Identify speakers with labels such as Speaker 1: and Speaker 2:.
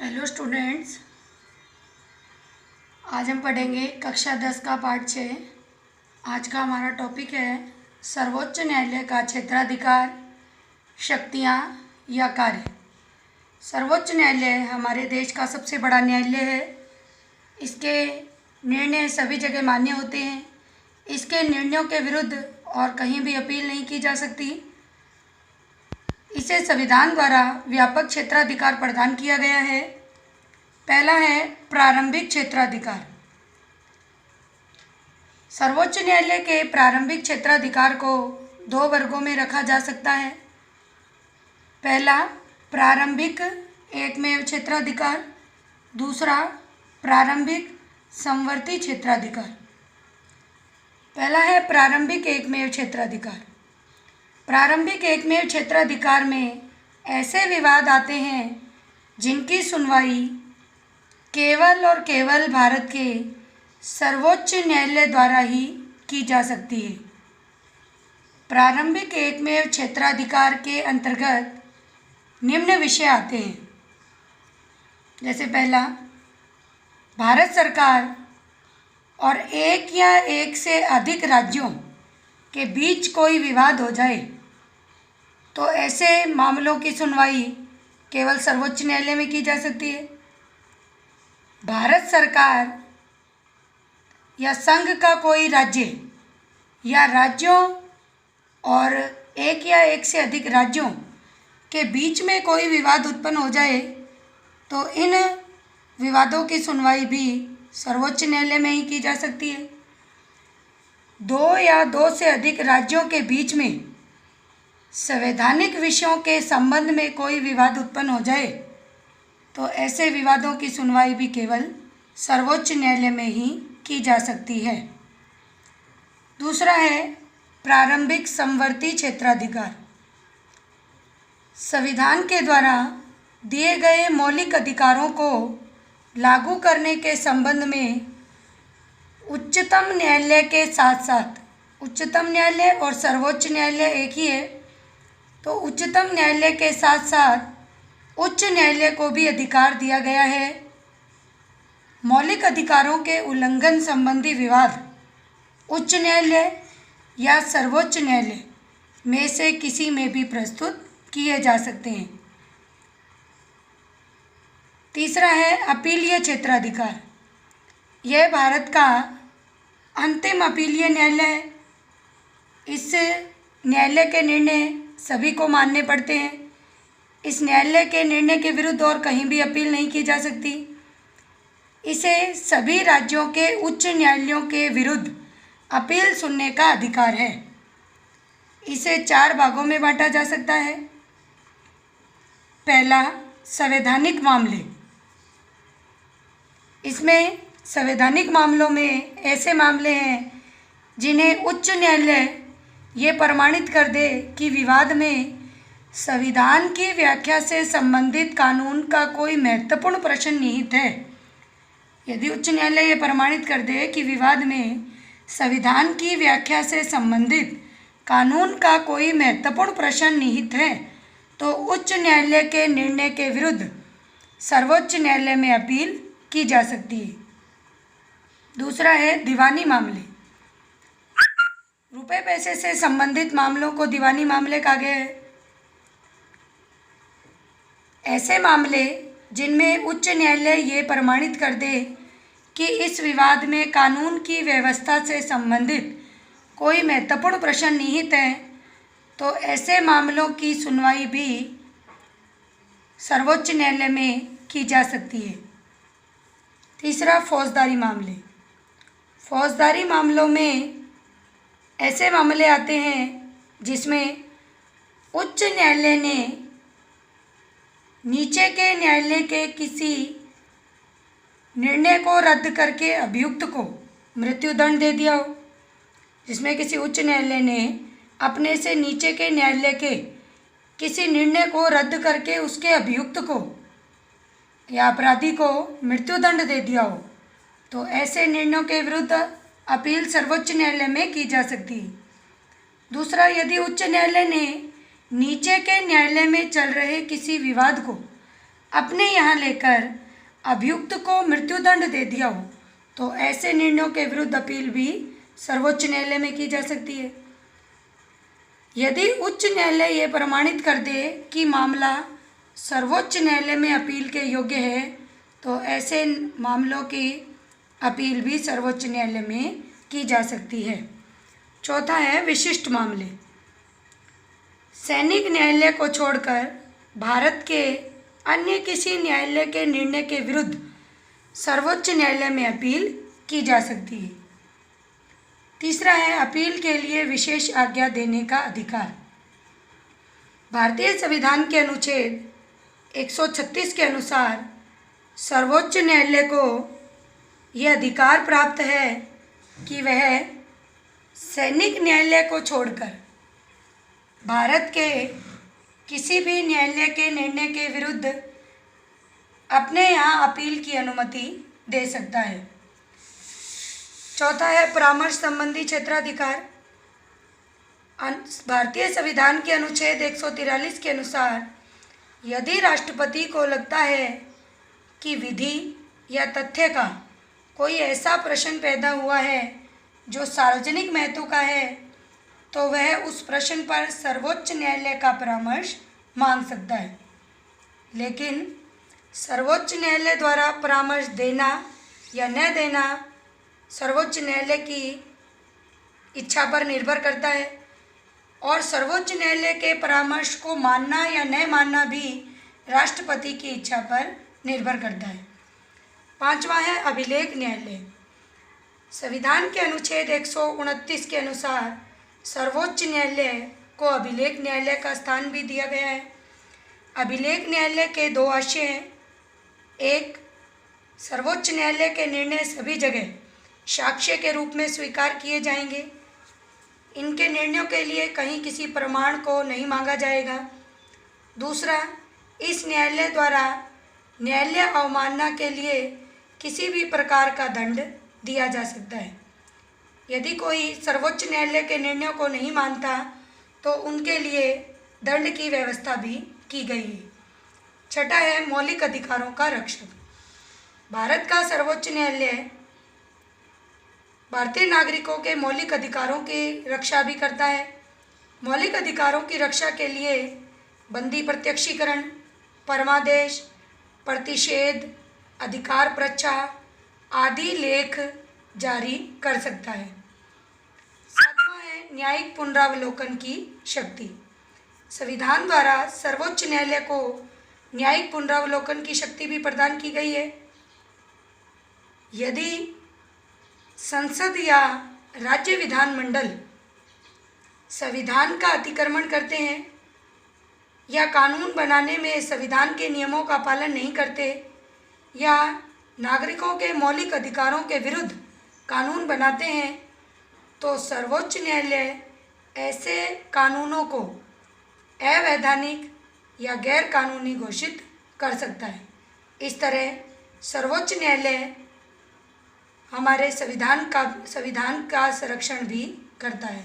Speaker 1: Hello students, आज हम पढ़ेंगे कक्षा 10 का पाठ 6। आज का हमारा टॉपिक है सर्वोच्च न्यायालय का क्षेत्राधिकार, शक्तियाँ या कार्य। सर्वोच्च न्यायालय हमारे देश का सबसे बड़ा न्यायालय है। इसके निर्णय सभी जगह मान्य होते हैं। इसके निर्णयों के विरुद्ध और कहीं भी अपील नहीं की जा सकती। इसे संविधान द्वारा व्यापक क्षेत्राधिकार प्रदान किया गया है। पहला है प्रारंभिक क्षेत्राधिकार। सर्वोच्च न्यायालय के प्रारंभिक क्षेत्राधिकार को दो वर्गों में रखा जा सकता है। पहला प्रारंभिक एकमेव क्षेत्राधिकार, दूसरा प्रारंभिक समवर्ती क्षेत्राधिकार। पहला है प्रारंभिक एकमेव क्षेत्राधिकार। प्रारंभिक एकमेव क्षेत्राधिकार में ऐसे विवाद आते हैं जिनकी सुनवाई केवल और केवल भारत के सर्वोच्च न्यायालय द्वारा ही की जा सकती है। प्रारंभिक एकमेव क्षेत्राधिकार के अंतर्गत निम्न विषय आते हैं, जैसे पहला, भारत सरकार और एक या एक से अधिक राज्यों के बीच कोई विवाद हो जाए तो ऐसे मामलों की सुनवाई केवल सर्वोच्च न्यायालय में की जा सकती है। भारत सरकार या संघ का कोई राज्य या राज्यों और एक या एक से अधिक राज्यों के बीच में कोई विवाद उत्पन्न हो जाए तो इन विवादों की सुनवाई भी सर्वोच्च न्यायालय में ही की जा सकती है। दो या दो से अधिक राज्यों के बीच में संवैधानिक विषयों के संबंध में कोई विवाद उत्पन्न हो जाए तो ऐसे विवादों की सुनवाई भी केवल सर्वोच्च न्यायालय में ही की जा सकती है। दूसरा है प्रारंभिक समवर्ती क्षेत्राधिकार। संविधान के द्वारा दिए गए मौलिक अधिकारों को लागू करने के संबंध में उच्चतम न्यायालय के साथ साथ, उच्चतम न्यायालय और सर्वोच्च न्यायालय एक ही है, तो उच्चतम न्यायालय के साथ साथ उच्च न्यायालय को भी अधिकार दिया गया है मौलिक अधिकारों के उल्लंघन संबंधी विवाद उच्च न्यायालय या सर्वोच्च न्यायालय में से किसी में भी प्रस्तुत किए जा सकते हैं। तीसरा है अपीलीय क्षेत्राधिकार। यह भारत का अंतिम अपीलीय न्यायालय है। इस न्यायालय के निर्णय सभी को मानने पड़ते हैं। इस न्यायालय के निर्णय के विरुद्ध और कहीं भी अपील नहीं की जा सकती। इसे सभी राज्यों के उच्च न्यायालयों के विरुद्ध अपील सुनने का अधिकार है। इसे 4 भागों में बांटा जा सकता है। पहला, संवैधानिक मामले। इसमें संवैधानिक मामलों में ऐसे मामले हैं जिन्हें उच्च न्यायालय ये प्रमाणित कर दे कि विवाद में संविधान की व्याख्या से संबंधित कानून का कोई महत्वपूर्ण प्रश्न निहित है। यदि उच्च न्यायालय ये प्रमाणित कर दे कि विवाद में संविधान की व्याख्या से संबंधित कानून का कोई महत्वपूर्ण प्रश्न निहित है तो उच्च न्यायालय के निर्णय के विरुद्ध सर्वोच्च न्यायालय में अपील की जा सकती है। दूसरा है दीवानी मामले। रुपए पैसे से संबंधित मामलों को दीवानी मामले कहा गया है। ऐसे मामले जिनमें उच्च न्यायालय ये प्रमाणित कर दे कि इस विवाद में कानून की व्यवस्था से संबंधित कोई महत्वपूर्ण प्रश्न निहित है तो ऐसे मामलों की सुनवाई भी सर्वोच्च न्यायालय में की जा सकती है। तीसरा, फौजदारी मामले। फौजदारी मामलों में ऐसे मामले आते हैं जिसमें उच्च न्यायालय ने नीचे के न्यायालय के किसी निर्णय को रद्द करके अभियुक्त को मृत्युदंड दे दिया हो। जिसमें किसी उच्च न्यायालय ने अपने से नीचे के न्यायालय के किसी निर्णय को रद्द करके उसके अभियुक्त को या अपराधी को मृत्युदंड दे दिया हो तो ऐसे निर्णयों के विरुद्ध अपील सर्वोच्च न्यायालय में की जा सकती है। दूसरा, यदि उच्च न्यायालय ने नीचे के न्यायालय में चल रहे किसी विवाद को अपने यहाँ लेकर अभियुक्त को मृत्युदंड दे दिया हो तो ऐसे निर्णयों के विरुद्ध अपील भी सर्वोच्च न्यायालय में की जा सकती है। यदि उच्च न्यायालय ये प्रमाणित कर दे कि मामला सर्वोच्च न्यायालय में अपील के योग्य है तो ऐसे मामलों की अपील भी सर्वोच्च न्यायालय में की जा सकती है। चौथा है विशिष्ट मामले। सैनिक न्यायालय को छोड़कर भारत के अन्य किसी न्यायालय के निर्णय के विरुद्ध सर्वोच्च न्यायालय में अपील की जा सकती है। तीसरा है अपील के लिए विशेष आज्ञा देने का अधिकार। भारतीय संविधान के अनुच्छेद 136 के अनुसार सर्वोच्च न्यायालय को यह अधिकार प्राप्त है कि वह सैनिक न्यायालय को छोड़कर भारत के किसी भी न्यायालय के निर्णय के विरुद्ध अपने यहाँ अपील की अनुमति दे सकता है। चौथा है परामर्श संबंधी क्षेत्राधिकार। भारतीय संविधान के अनुच्छेद 143 के अनुसार यदि राष्ट्रपति को लगता है कि विधि या तथ्य का कोई ऐसा प्रश्न पैदा हुआ है जो सार्वजनिक महत्व का है तो वह उस प्रश्न पर सर्वोच्च न्यायालय का परामर्श मांग सकता है। लेकिन सर्वोच्च न्यायालय द्वारा परामर्श देना या न देना सर्वोच्च न्यायालय की इच्छा पर निर्भर करता है और सर्वोच्च न्यायालय के परामर्श को मानना या न मानना भी राष्ट्रपति की इच्छा पर निर्भर करता है। पांचवा है अभिलेख न्यायालय। संविधान के अनुच्छेद 129 के अनुसार सर्वोच्च न्यायालय को अभिलेख न्यायालय का स्थान भी दिया गया है। अभिलेख न्यायालय के दो आशय हैं। एक, सर्वोच्च न्यायालय के निर्णय सभी जगह साक्ष्य के रूप में स्वीकार किए जाएंगे। इनके निर्णयों के लिए कहीं किसी प्रमाण को नहीं मांगा जाएगा। दूसरा, इस न्यायालय द्वारा न्यायालय अवमानना के लिए किसी भी प्रकार का दंड दिया जा सकता है। यदि कोई सर्वोच्च न्यायालय के निर्णयों को नहीं मानता तो उनके लिए दंड की व्यवस्था भी की गई है। छठा है मौलिक अधिकारों का रक्षक। भारत का सर्वोच्च न्यायालय भारतीय नागरिकों के मौलिक अधिकारों की रक्षा भी करता है। मौलिक अधिकारों की रक्षा के लिए बंदी प्रत्यक्षीकरण, परमादेश, प्रतिषेध, अधिकार परीक्षा आदि लेख जारी कर सकता है। सातवां है न्यायिक पुनरावलोकन की शक्ति। संविधान द्वारा सर्वोच्च न्यायालय को न्यायिक पुनरावलोकन की शक्ति भी प्रदान की गई है। यदि संसद या राज्य विधानमंडल संविधान का अतिक्रमण करते हैं या कानून बनाने में संविधान के नियमों का पालन नहीं करते या नागरिकों के मौलिक अधिकारों के विरुद्ध कानून बनाते हैं तो सर्वोच्च न्यायालय ऐसे कानूनों को अवैधानिक या गैर कानूनी घोषित कर सकता है। इस तरह सर्वोच्च न्यायालय हमारे संविधान का संरक्षण भी करता है।